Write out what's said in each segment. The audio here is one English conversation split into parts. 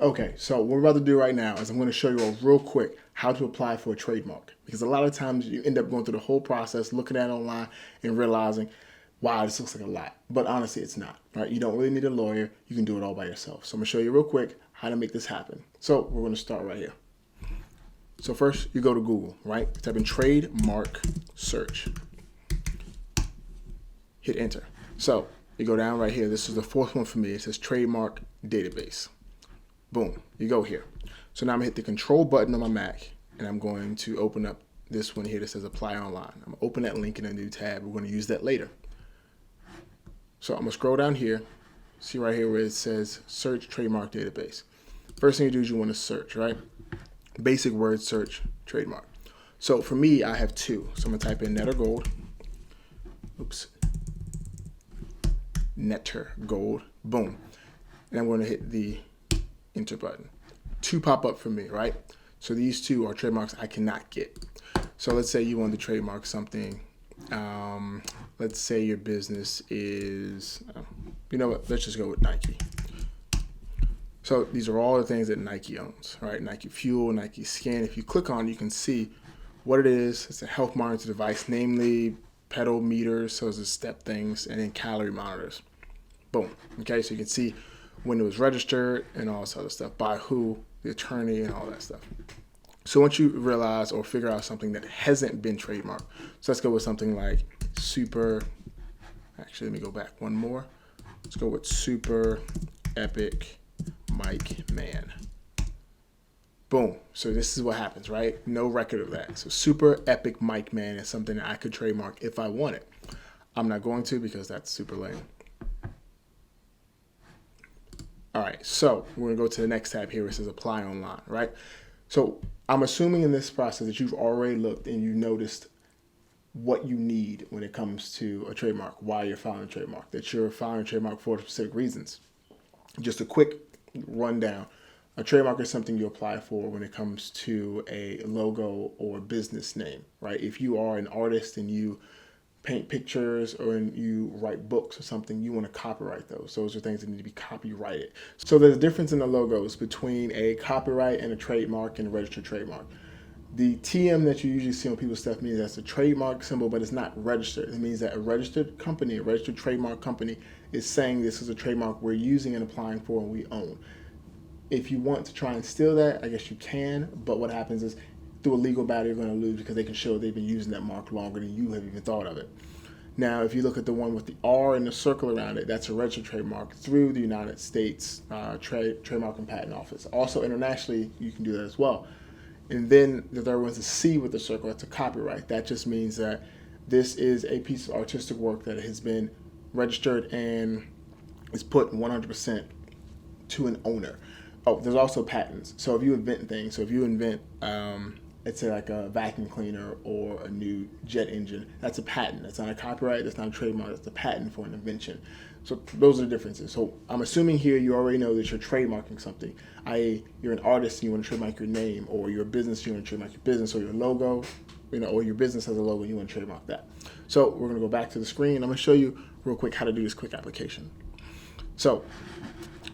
Okay, so what we're about to do right now is I'm going to show you real quick how to apply for a trademark. Because a lot of times you end up going through the whole process, looking at it online and realizing, wow, this looks like a lot. But honestly, it's not. Right? You don't really need a lawyer. You can do it all by yourself. So I'm going to show you real quick how to make this happen. So we're going to start right here. So first, you go to Google, right? Type in trademark search. Hit enter. So you go down right here. This is the fourth one for me. It says trademark database. Boom, you go here. So now I'm gonna hit the control button on my Mac and I'm going to open up this one here that says apply online. I'm gonna open that link in a new tab. We're gonna use that later. So I'm gonna scroll down here, see right here where it says search trademark database. First thing you do is you wanna search, right? Basic word search, trademark. So for me, I have two. So I'm gonna type in Netter Gold. Oops. Netter Gold, boom. And I'm gonna hit the enter button. Two pop up for me, right? So these two are trademarks I cannot get. So let's say you want to trademark something. Let's say your business is, you know what? Let's just go with Nike. So these are all the things that Nike owns, right? Nike Fuel, Nike Skin. If you click on it, you can see what it is. It's a health monitor device, namely pedal meters, so it's the step things, and then calorie monitors. Boom. Okay, so you can see when it was registered and all this other stuff, by who, the attorney, and all that stuff. So once you realize or figure out something that hasn't been trademarked, so let's go with something like actually let me go back one more. Let's go with Super Epic Mic Man. Boom. So this is what happens, right? No record of that. So Super Epic Mic Man is something that I could trademark if I wanted. I'm not going to because that's super lame. All right, so we're gonna go to the next tab here where it says apply online, right? So I'm assuming in this process that you've already looked and you noticed what you need when it comes to a trademark, why you're filing a trademark, that you're filing a trademark for specific reasons. Just a quick rundown. A trademark is something you apply for when it comes to a logo or business name, right? If you are an artist and you paint pictures or you write books or something, you want to copyright those. Those are things that need to be copyrighted. So there's a difference in the logos between a copyright and a trademark and a registered trademark. The TM that you usually see on people's stuff means that's a trademark symbol, but it's not registered. It means that a registered company, a registered trademark company is saying this is a trademark we're using and applying for and we own. If you want to try and steal that, I guess you can, but what happens is through a legal battle, you're going to lose because they can show they've been using that mark longer than you have even thought of it. Now, if you look at the one with the R and the circle around it, that's a registered trademark through the United States Trademark and Patent Office. Also, internationally, you can do that as well. And then the third one's a C with the circle. That's a copyright. That just means that this is a piece of artistic work that has been registered and is put 100% to an owner. Oh, there's also patents. So if you invent things, so if you invent, let's say like a vacuum cleaner or a new jet engine, that's a patent. That's not a copyright, that's not a trademark, that's a patent for an invention. So those are the differences. So I'm assuming here you already know that you're trademarking something, i.e. you're an artist and you want to trademark your name, or you're a business, you want to trademark your business, or your logo, or your business has a logo and you want to trademark that. So we're going to go back to the screen. I'm going to show you real quick how to do this quick application. So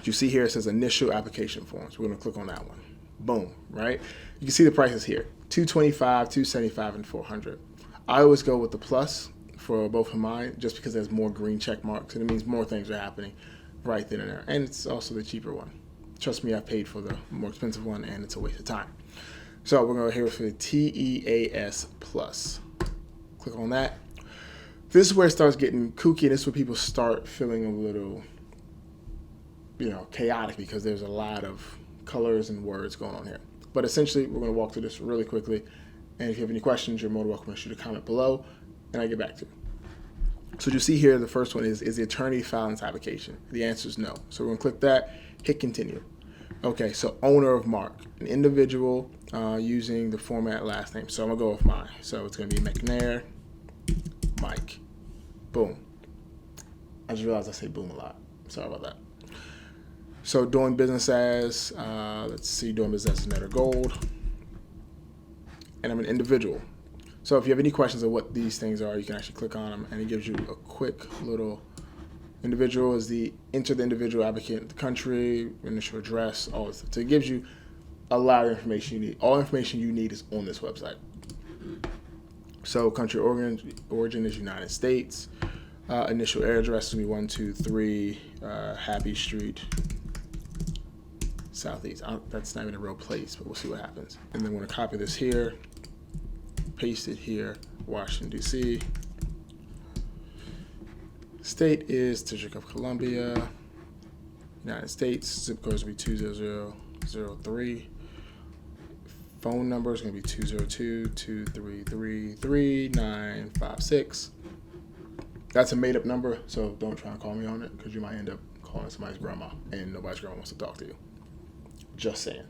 you see here it says initial application forms. We're going to click on that one. Boom, right? You can see the prices here, $225, $275, and $400. I always go with the plus for both of mine just because there's more green check marks and it means more things are happening right then and there. And it's also the cheaper one. Trust me, I paid for the more expensive one and it's a waste of time. So we're going to go here for the TEAS plus. Click on that. This is where it starts getting kooky, and this is where people start feeling a little, chaotic because there's a lot of colors and words going on here. But essentially, we're going to walk through this really quickly. And if you have any questions, you're more than welcome to shoot a comment below, and I get back to you. So you see here, the first one is the attorney filing this application? The answer is no. So we're going to click that, hit continue. Okay, so owner of mark, an individual using the format last name. So I'm going to go with mine. So it's going to be McNair, Mike. Boom. I just realized I say boom a lot. Sorry about that. So doing business as, doing business as Netter Gold. And I'm an individual. So if you have any questions of what these things are, you can actually click on them and it gives you a quick little Individual is enter the individual applicant, the country, initial address, all this. So it gives you a lot of information you need. All information you need is on this website. So country origin is United States. Initial address is going to be 123 Happy Street, Southeast. That's not even a real place, but we'll see what happens. And then we're going to copy this here, paste it here, Washington, D.C. State is District of Columbia. United States, zip code is going to be 20003. Phone number is going to be 202-233-3956. That's a made-up number, so don't try and call me on it because you might end up calling somebody's grandma, and nobody's grandma wants to talk to you. Just saying.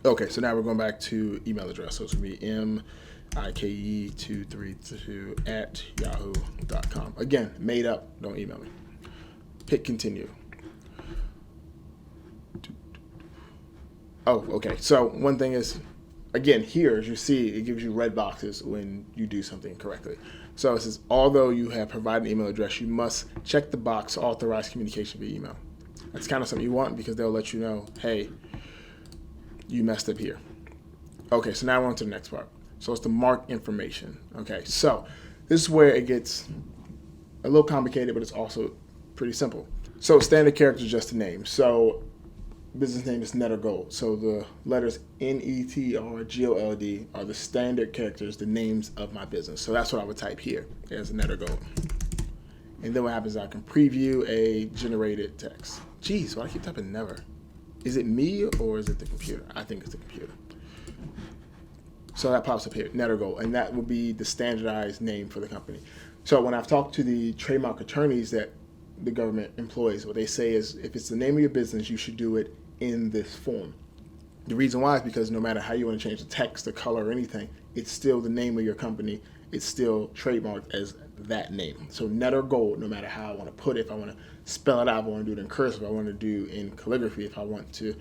Okay, so now we're going back to email address. So it's going to be mike232@yahoo.com. Again, made up. Don't email me. Hit continue. Oh, okay. So one thing is, again, here, as you see, it gives you red boxes when you do something correctly. So it says, although you have provided an email address, you must check the box authorize communication via email. That's kind of something you want because they'll let you know, hey, you messed up here. Okay, so now we're on to the next part. So it's the mark information. Okay, so this is where it gets a little complicated, but it's also pretty simple. So standard character is just a name. So business name is Net or Gold. So the letters NETRGOLD are the standard characters, the names of my business. So that's what I would type here as Net or Gold. And then what happens is I can preview a generated text. Geez, why do I keep typing never? Is it me or is it the computer? I think it's the computer. So that pops up here, Net or Gold, and that will be the standardized name for the company. So when I've talked to the trademark attorneys that the government employs, what they say is if it's the name of your business, you should do it in this form. The reason why is because no matter how you want to change the text, the color, or anything, it's still the name of your company. It's still trademarked as that name. So Net or Gold, no matter how I want to put it, if I want to spell it out, if I want to do it in cursive, if I want to do in calligraphy, if I want to,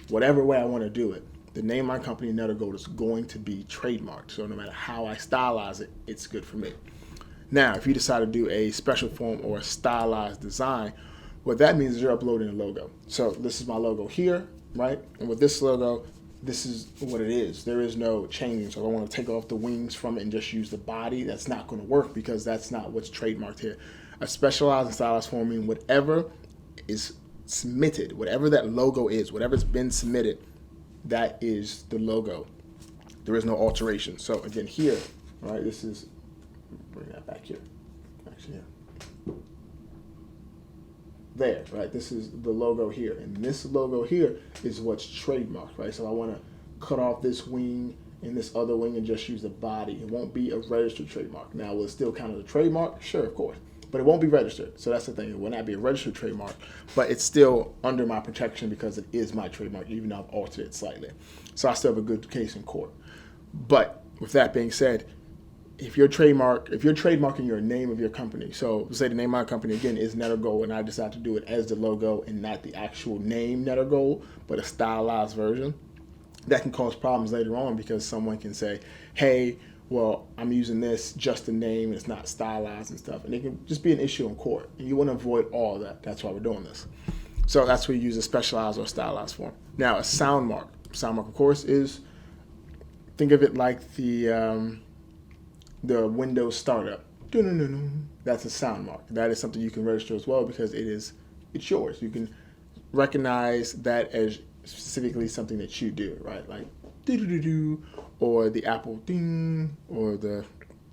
whatever way I want to do it, the name of my company, Net or Gold, is going to be trademarked. So no matter how I stylize it, it's good for me. Now, if you decide to do a special form or a stylized design, what that means is you're uploading a logo. So this is my logo here, right? And with this logo, this is what it is. There is no changing. So if I want to take off the wings from it and just use the body, that's not going to work because that's not what's trademarked here. A specialized and stylized form means whatever is submitted, whatever that logo is, whatever's been submitted, that is the logo. There is no alteration. So again, here, right, this is, bring that back here. Actually, yeah. There, right? This is the logo here. And this logo here is what's trademarked, right? So I want to cut off this wing and this other wing and just use the body. It won't be a registered trademark. Now, will it still count as a trademark? Sure, of course. But it won't be registered. So that's the thing. It will not be a registered trademark, but it's still under my protection because it is my trademark, even though I've altered it slightly. So I still have a good case in court. But with that being said, if you're trademarking your name of your company, so say the name of my company again is Net or Gold, and I decide to do it as the logo and not the actual name Net or Gold, but a stylized version, that can cause problems later on because someone can say, hey, well, I'm using this, just the name, it's not stylized and stuff. And it can just be an issue in court. And you want to avoid all of that. That's why we're doing this. So that's where you use a specialized or stylized form. Now, a sound mark. Sound mark, of course, is, think of it like the Windows startup. That's a sound mark. That is something you can register as well because it's yours. You can recognize that as specifically something that you do, right? Like do or the Apple ding, or the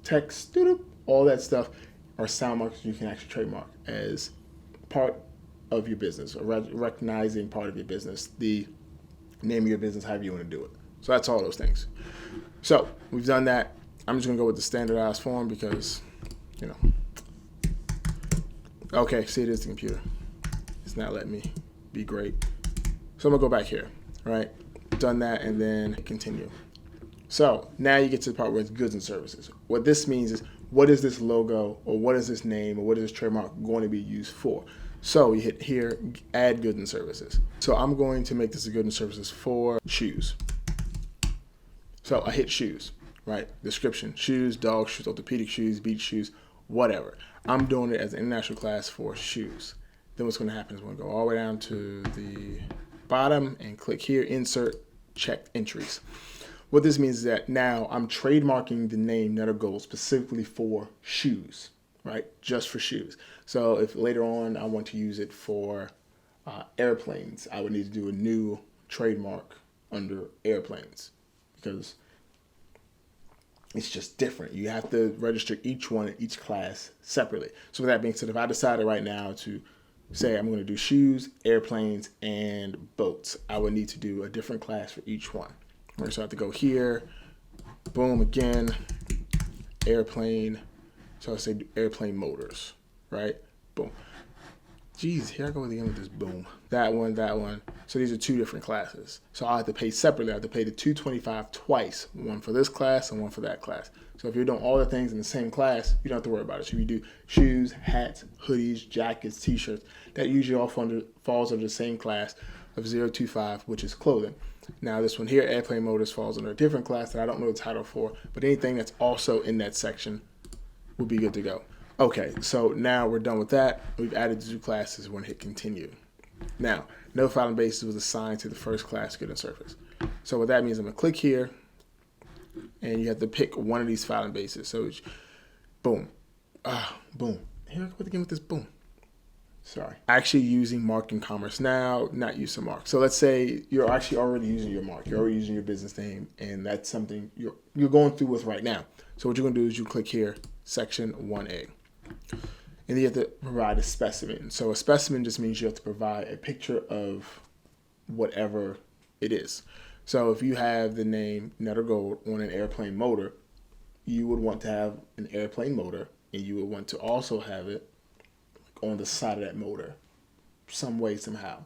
text doo, all that stuff are sound marks you can actually trademark as part of your business, or recognizing part of your business, the name of your business, however you want to do it. So that's all those things. So we've done that. I'm just gonna go with the standardized form because, you know. Okay, see, it is the computer. It's not letting me be great. So I'm gonna go back here, right? Done that and then continue. So now you get to the part where it's goods and services. What this means is, what is this logo or what is this name or what is this trademark going to be used for? So you hit here, add goods and services. So I'm going to make this a goods and services for shoes. So I hit shoes, right? Description, shoes, dog shoes, orthopedic shoes, beach shoes, whatever. I'm doing it as an international class for shoes. Then what's going to happen is we're going to go all the way down to the bottom and click here, insert checked entries. What this means is that now I'm trademarking the name Netter Gold specifically for shoes, right? Just for shoes. So if later on I want to use it for airplanes, I would need to do a new trademark under airplanes because it's just different. You have to register each one in each class separately. So with that being said, if I decided right now to say I'm going to do shoes, airplanes, and boats, I would need to do a different class for each one. So I have to go here, boom, again, airplane. So I say airplane motors, right? Boom. Geez, here I go again with this boom. That one, that one. So these are two different classes. So I have to pay separately. I have to pay the $225 twice, one for this class and one for that class. So if you're doing all the things in the same class, you don't have to worry about it. So you do shoes, hats, hoodies, jackets, t-shirts, that usually all falls under the same class of 025, which is clothing. Now this one here, airplane motors, falls under a different class that I don't know the title for, but anything that's also in that section will be good to go. Okay, so now we're done with that. We've added the two classes. We're going to hit continue. Now, no filing basis was assigned to the first class good and surface. So what that means, I'm going to click here, and you have to pick one of these filing bases. So it's boom, boom. Here I go again with this boom. Sorry. Actually using mark in commerce now, not use a mark. So let's say you're actually already using your mark. You're already using your business name, and that's something you're going through with right now. So what you're going to do is you click here, section 1A. And you have to provide a specimen. So a specimen just means you have to provide a picture of whatever it is. So if you have the name Netter Gold on an airplane motor, you would want to have an airplane motor, and you would want to also have it on the side of that motor, some way, somehow.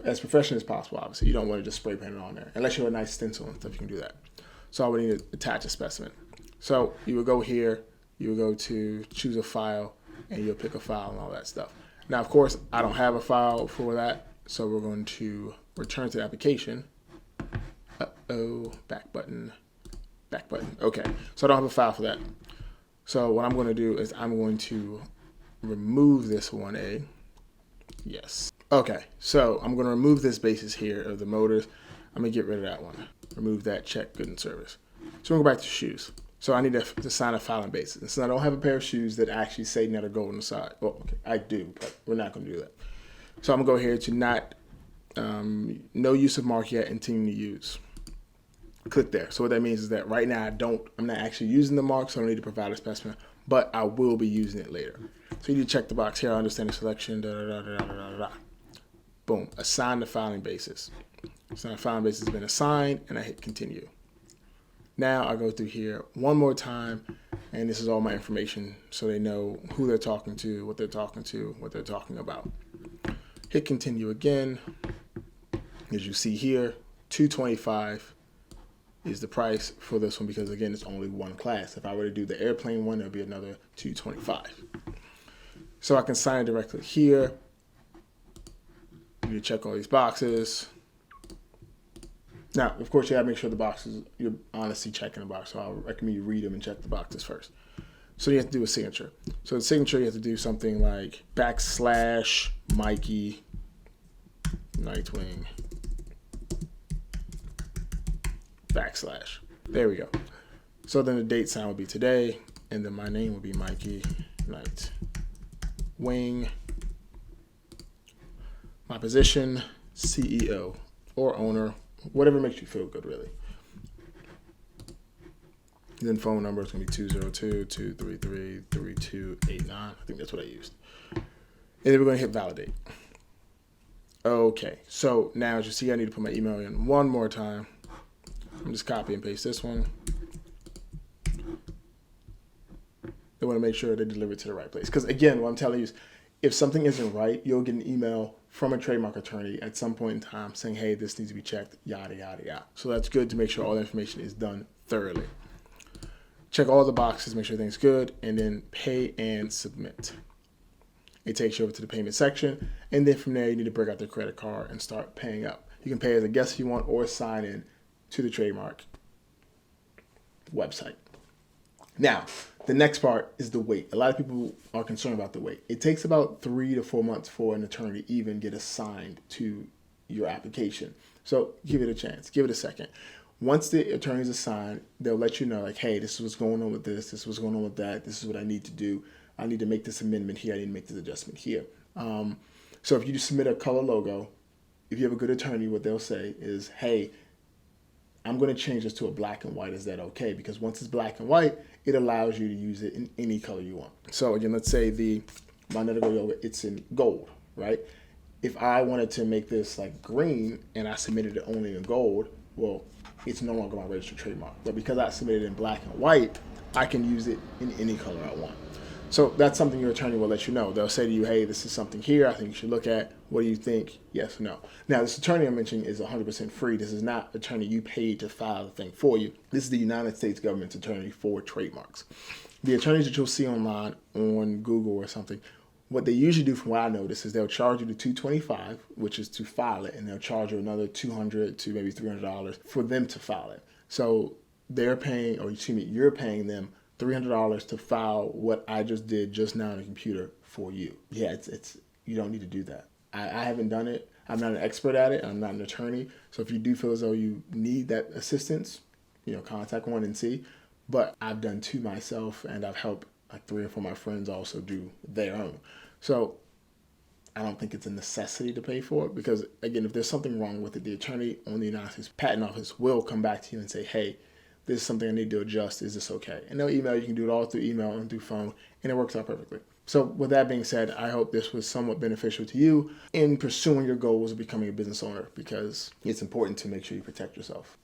As professional as possible, obviously. You don't want to just spray paint it on there. Unless you have a nice stencil and stuff, you can do that. So I would need to attach a specimen. So you would go here, you would go to choose a file, and you'll pick a file and all that stuff. Now, of course, I don't have a file for that, so we're going to return to the application. Back button. Okay, so I don't have a file for that. So what I'm going to do is I'm going to remove this 1A. Yes. Okay, so I'm going to remove this basis here of the motors. I'm going to get rid of that one. Remove that, check good and service. So we'll go back to shoes. So I need to assign a filing basis. And since I don't have a pair of shoes that actually say Netter Gold on the side. Well, okay, I do, but we're not going to do that. So I'm going to go here to not, no use of mark yet, continue to use. Click there. So what that means is that right now I'm not actually using the mark, so I don't need to provide a specimen, but I will be using it later. So you need to check the box here, I understand the selection, Boom, assign the filing basis. So the filing basis has been assigned, and I hit continue. Now I go through here one more time, and this is all my information so they know who they're talking to, what they're talking to, what they're talking about. Hit continue again. As you see here, $225 is the price for this one because, again, it's only one class. If I were to do the airplane one, it would be another $225. So I can sign it directly here. You check all these boxes. Now, of course, you gotta make sure the boxes, you're honestly checking the box. So I recommend you read them and check the boxes first. So you have to do a signature. So the signature, you have to do something like / Mikey, Nightwing, /. There we go. So then the date sign would be today, and then my name would be Mikey Nightwing. My position, CEO or owner, whatever makes you feel good, really. And then phone number is going to be 202-233-3289. I think that's what I used. And then we're going to hit validate. Okay, so now as you see, I need to put my email in one more time. I'm just copy and paste this one. They want to make sure they deliver it to the right place. Because again, what I'm telling you is, if something isn't right, you'll get an email from a trademark attorney at some point in time saying, hey, this needs to be checked, yada, yada, yada. So that's good to make sure all the information is done thoroughly. Check all the boxes, make sure everything's good, and then pay and submit. It takes you over to the payment section, and then from there, you need to break out the credit card and start paying up. You can pay as a guest if you want or sign in to the trademark website. Now, The next part is the wait. A lot of people are concerned about the wait. It takes about 3 to 4 months for an attorney to even get assigned to your application. So give it a chance, give it a second. Once the attorney's assigned, they'll let you know, like, hey, this is what's going on with this is what's going on with that, this is what I need to do. I need to make this amendment here, I need to make this adjustment here. So if you just submit a color logo, if you have a good attorney, what they'll say is, hey, I'm going to change this to a black and white. Is that okay? Because once it's black and white, it allows you to use it in any color you want. So again, let's say my Netigo logo, it's in gold, right? If I wanted to make this like green and I submitted it only in gold, well, it's no longer my registered trademark. But because I submitted it in black and white, I can use it in any color I want. So that's something your attorney will let you know. They'll say to you, hey, this is something here I think you should look at. What do you think? Yes or no. Now, this attorney I'm mentioning is 100% free. This is not attorney you paid to file the thing for you. This is the United States government's attorney for trademarks. The attorneys that you'll see online on Google or something, what they usually do from what I notice is they'll charge you the $225, which is to file it, and they'll charge you another $200 to maybe $300 for them to file it. So you're paying them $300 to file what I just did just now on the computer for you. Yeah, it's you don't need to do that. I haven't done it. I'm not an expert at it. I'm not an attorney. So if you do feel as though you need that assistance, contact one and see. But I've done two myself, and I've helped like 3 or 4 of my friends also do their own. So I don't think it's a necessity to pay for it because, again, if there's something wrong with it, the attorney on the United States Patent Office will come back to you and say, hey, this is something I need to adjust. Is this okay? And they'll email. You can do it all through email and through phone, and it works out perfectly. So with that being said, I hope this was somewhat beneficial to you in pursuing your goals of becoming a business owner because it's important to make sure you protect yourself.